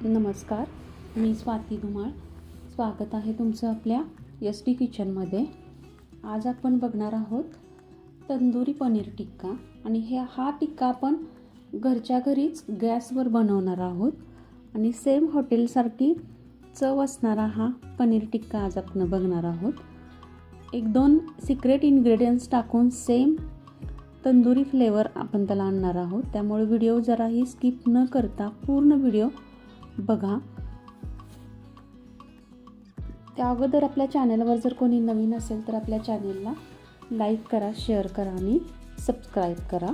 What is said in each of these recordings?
नमस्कार, मी स्वाती धुमाळ. स्वागत आहे तुमचं आपल्या SD किचनमध्ये. आज आपण बघणार आहोत तंदुरी पनीर टिक्का. आणि हा टिक्का आपण घरच्या घरीच गॅसवर बनवणार आहोत आणि सेम हॉटेलसारखी चव असणारा हा पनीर टिक्का आज आपण बघणार आहोत. 1-2 सिक्रेट इन्ग्रेडियंट्स टाकून सेम तंदुरी फ्लेवर आपण त्याला आणणार आहोत. त्यामुळे व्हिडिओ जराही स्किप न करता पूर्ण व्हिडिओ बघा. त्या अगोदर आपल्या चॅनलवर जर कोणी नवीन असेल तर आपल्या चॅनलला लाईक करा, शेअर करा आणि सबस्क्राईब करा.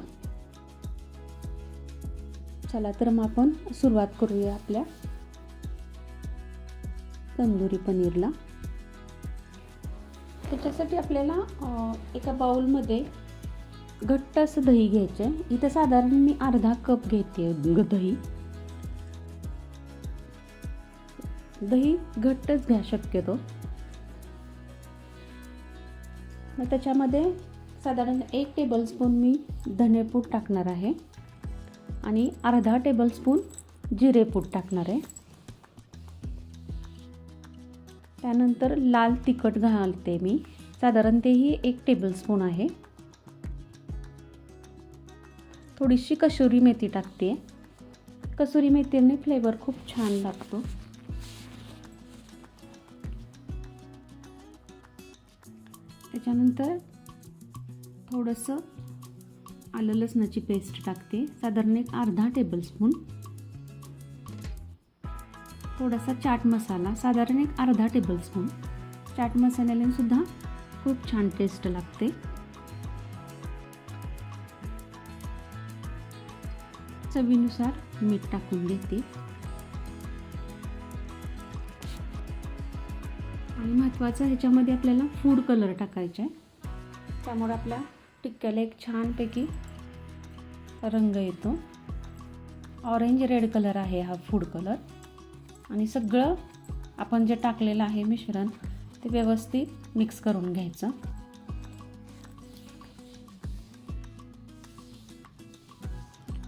चला तर मग आपण सुरुवात करूया आपल्या तंदुरी पनीरला. त्याच्यासाठी आपल्याला एका बाउलमध्ये घट्ट असं दही घ्यायचं आहे. इथं साधारण मी अर्धा कप घेते दही. दही घट्टच घ्या शक्यतो. मग त्याच्यामध्ये साधारण 1 टेबलस्पून मी धनेपूड टाकणार आहे आणि अर्धा टेबलस्पून जिरेपूड टाकणार आहे. त्यानंतर लाल तिखट घालते मी, साधारण तेही 1 टेबलस्पून आहे. थोडीशी कसुरी मेथी टाकते. कसुरी मेथीने फ्लेवर खूप छान लागतो. त्याच्यानंतर थोडंसं आलं लसणाची पेस्ट टाकते, साधारण 1 अर्धा टेबलस्पून. थोडासा चाट मसाला, साधारण 1 अर्धा टेबलस्पून. चाट मसाल्याने सुद्धा खूप छान टेस्ट लागते. चवीनुसार मीठ टाकून घेते. आणि महत्त्वाचं ह्याच्यामध्ये आपल्याला फूड कलर टाकायचा आहे. त्यामुळे आपल्या टिक्क्याला एक छानपैकी रंग येतो. ऑरेंज रेड कलर आहे हा फूड कलर. आणि सगळं आपण जे टाकलेलं आहे मिश्रण ते व्यवस्थित मिक्स करून घ्यायचं.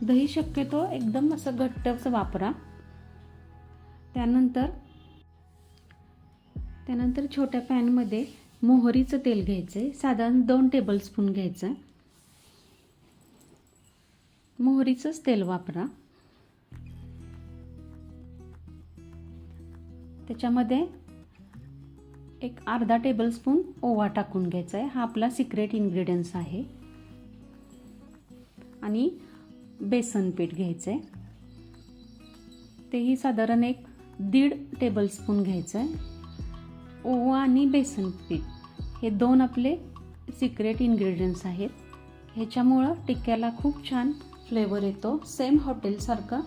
दही शक्यतो एकदम असं घट्टच वापरा. त्यानंतर छोट्या पॅनमध्ये मोहरीचं तेल घ्यायचं आहे, साधारण 2 टेबलस्पून घ्यायचं. मोहरीचंच तेल वापरा. त्याच्यामध्ये 1 अर्धा टेबलस्पून ओवा टाकून घ्यायचा आहे. हा आपला सिक्रेट इन्ग्रेडियंट्स आहे. आणि बेसन पीठ घ्यायचं आहे, तेही साधारण 1-1.5 टेबलस्पून घ्यायचं आहे. ओवा आणि बेसन पीठ हे 2 आपले सिक्रेट इन्ग्रेडियंट्स आहेत. ह्याच्यामुळं टिक्क्याला खूप छान फ्लेवर येतो. सेम हॉटेलसारखं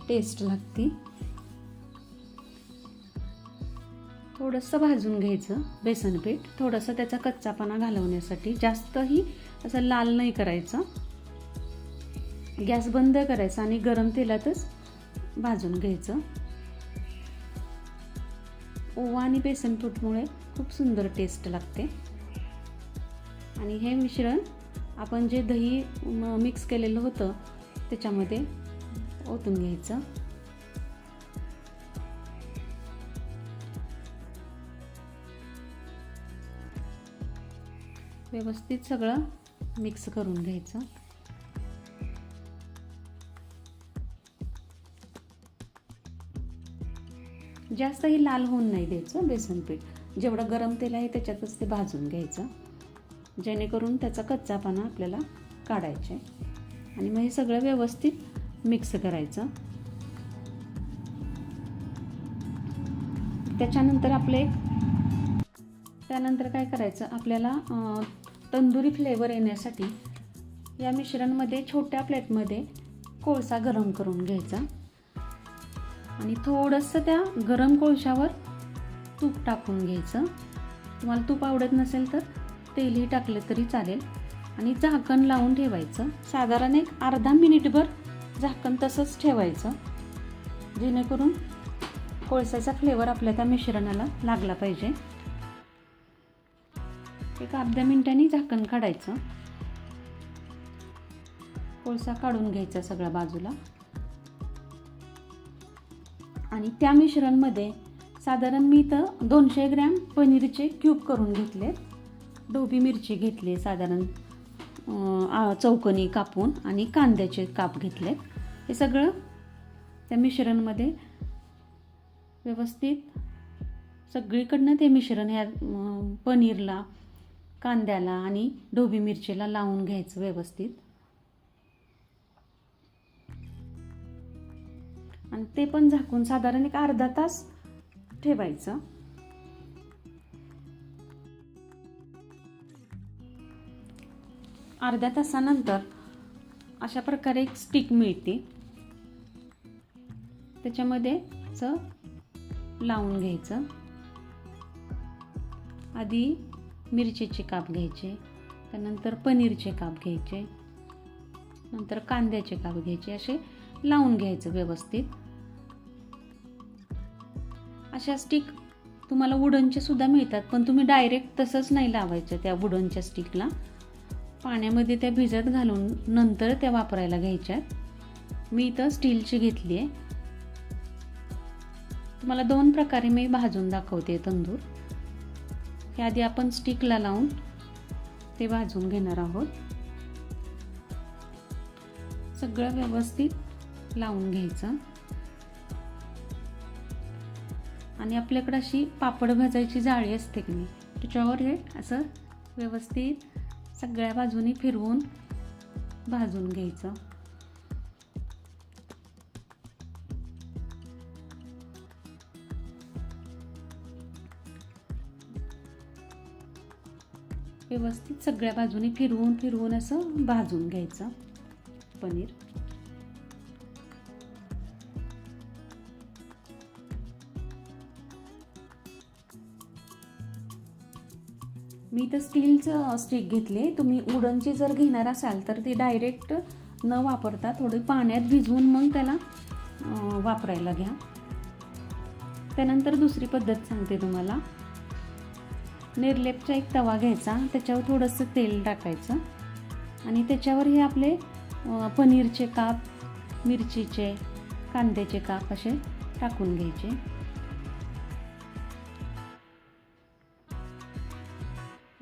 टेस्ट लागते. थोडंसं भाजून घ्यायचं बेसन पीठ, थोडंसं त्याचा कच्चापणा घालवण्यासाठी. जास्तही असं लाल नाही करायचं. गॅस बंद करायचा आणि गरम तेलातच भाजून घ्यायचं. ओवा आणि बेसन पीठमुळे खूप सुंदर टेस्ट लागते. आणि हे मिश्रण आपण जे दही मिक्स केलेलं होतं त्याच्यामध्ये ओतून घ्यायचं. व्यवस्थित सगळं मिक्स करून घ्यायचं. जास्तही लाल होऊन नाही द्यायचं. बेसन पीठ जेवढं गरम तेल आहे त्याच्यातच ते भाजून घ्यायचं, जेणेकरून त्याचा कच्चापणा आपल्याला काढायचा आहे. आणि मग हे सगळं व्यवस्थित मिक्स करायचं. त्यानंतर काय करायचं, आपल्याला तंदुरी फ्लेवर येण्यासाठी या मिश्रणमध्ये छोट्या प्लेटमध्ये कोळसा गरम करून घ्यायचा. आणि थोडंसं त्या गरम कोळशावर तूप टाकून घ्यायचं. तुम्हाला तूप आवडत नसेल तर तेलही टाकलं तरी चालेल. आणि झाकण लावून ठेवायचं. साधारण 1 अर्धा मिनिटभर झाकण तसंच ठेवायचं, जेणेकरून कोळशाचा फ्लेवर आपल्या त्या मिश्रणाला लागला पाहिजे. 1 अर्ध्या मिनिटांनी झाकण काढायचं. कोळसा काढून घ्यायचा सगळ्या बाजूला. आणि त्या मिश्रणमध्ये साधारण मी इथं 200 ग्रॅम पनीरचे क्यूब करून घेतलेत. ढोबी मिरची घेतली साधारण चौकोनी कापून आणि कांद्याचे काप घेतलेत. हे सगळं त्या मिश्रणमध्ये व्यवस्थित सगळीकडनं ते मिश्रण ह्या पनीरला, कांद्याला आणि ढोबी मिरचीला लावून घ्यायचं व्यवस्थित. आणि ते पण झाकून साधारण एक अर्धा तास ठेवायचं. अर्ध्या तासानंतर अशा प्रकारे एक स्टिक मिळते, त्याच्यामध्ये लावून घ्यायचं. आधी मिरचीचे काप घ्यायचे, त्यानंतर पनीरचे काप घ्यायचे, नंतर कांद्याचे काप घ्यायचे, असे लावून घ्यायचं व्यवस्थित. अशा स्टिक तुम्हाला वुडनचे सुद्धा मिळतात, पण तुम्ही डायरेक्ट तसंच नाही लावायचं. त्या वुडनच्या स्टिकला पाण्यामध्ये त्या भिजत घालून नंतर त्या वापरायला घ्यायच्या. मी इथं स्टीलची घेतली आहे. तुम्हाला 2 प्रकारे मी भाजून दाखवते तंदूर. हे आधी आपण स्टिकला लावून ते भाजून घेणार आहोत. सगळं व्यवस्थित लावून घ्यायचं. आणि आपल्याकडे अशी पापड भाजायची जाळी असते की नाही, त्याच्यावर हे असं व्यवस्थित सगळ्या बाजूनी फिरवून भाजून घ्यायचं. व्यवस्थित सगळ्या बाजूनी फिरवून असं भाजून घ्यायचं पनीर. मी तर स्टीलचं स्टिक घेतले. तुम्ही वुडनची जर घेणार असाल तर ती डायरेक्ट न वापरता थोडी पाण्यात भिजवून मग त्याला वापरायला घ्या. त्यानंतर दुसरी पद्धत सांगते तुम्हाला. निर्लेपचा एक तवा घ्यायचा, त्याच्यावर थोडंसं तेल टाकायचं आणि त्याच्यावर हे आपले पनीरचे काप, मिरचीचे, कांद्याचे काप असे टाकून घ्यायचे.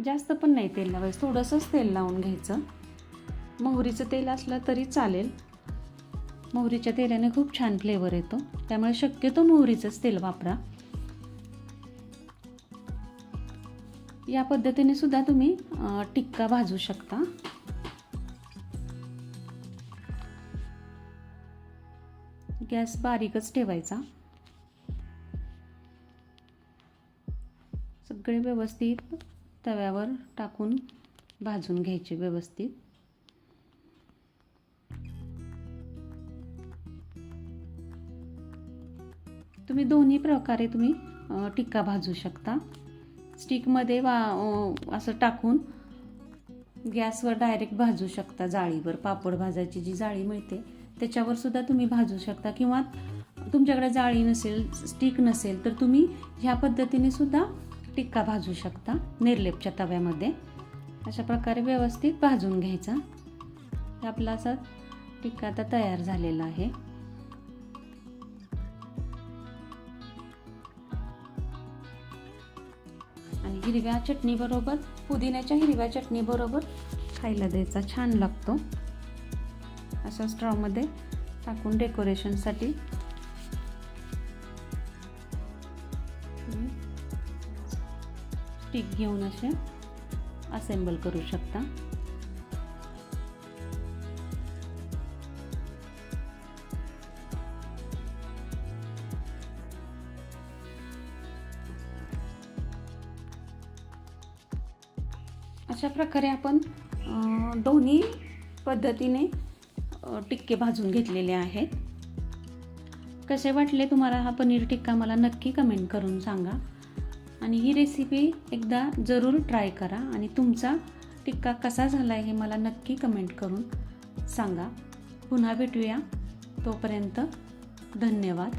जास्त पण नाही तेल लावायचं, थोडंसंच तेल लावून घ्यायचं. मोहरीचं तेल असलं तरी चालेल. मोहरीच्या तेलाने खूप छान फ्लेवर येतो, त्यामुळे शक्यतो मोहरीचंच तेल वापरा. या पद्धतीने सुद्धा तुम्ही टिक्का भाजू शकता. गॅस बारीकच ठेवायचा. सगळे व्यवस्थित तव्यावर टाकून भाजून घ्यायचे व्यवस्थित. तुम्ही दोन्ही प्रकारे तुम्ही टिक्का भाजू शकता. स्टिकमध्ये असं टाकून गॅसवर डायरेक्ट भाजू शकता. जाळीवर पापड भाजायची जी जाळी मिळते त्याच्यावर सुद्धा तुम्ही भाजू शकता, किंवा तुमच्याकडे जाळी नसेल, स्टिक नसेल तर तुम्ही ह्या पद्धतीने सुद्धा टिक्का भाजू शकता निर्लेपच्या तव्यामध्ये. अशा प्रकारे व्यवस्थित भाजून घ्यायचा. आपला असा टिक्का आता तयार झालेला आहे. आणि हिरव्या चटणी बरोबर, पुदिन्याच्या हिरव्या चटणी बरोबर खायला द्यायचा, छान लागतो. अशा स्ट्रॉमध्ये टाकून डेकोरेशनसाठी स्टिक घेऊन असे असेंबल करू शकता. अशा प्रकारे आपण दोन्ही पद्धतीने टिक्के भाजून घेतलेले आहेत. कसे वाटले तुम्हाला हा पनीर टिक्का मला नक्की कमेंट करून सांगा. आणि ही रेसिपी एकदा जरूर ट्राय करा आणि तुमचा टिक्का कसा झाला आहे हे मला नक्की कमेंट करून सांगा. पुन्हा भेटूया. तोपर्यंत धन्यवाद.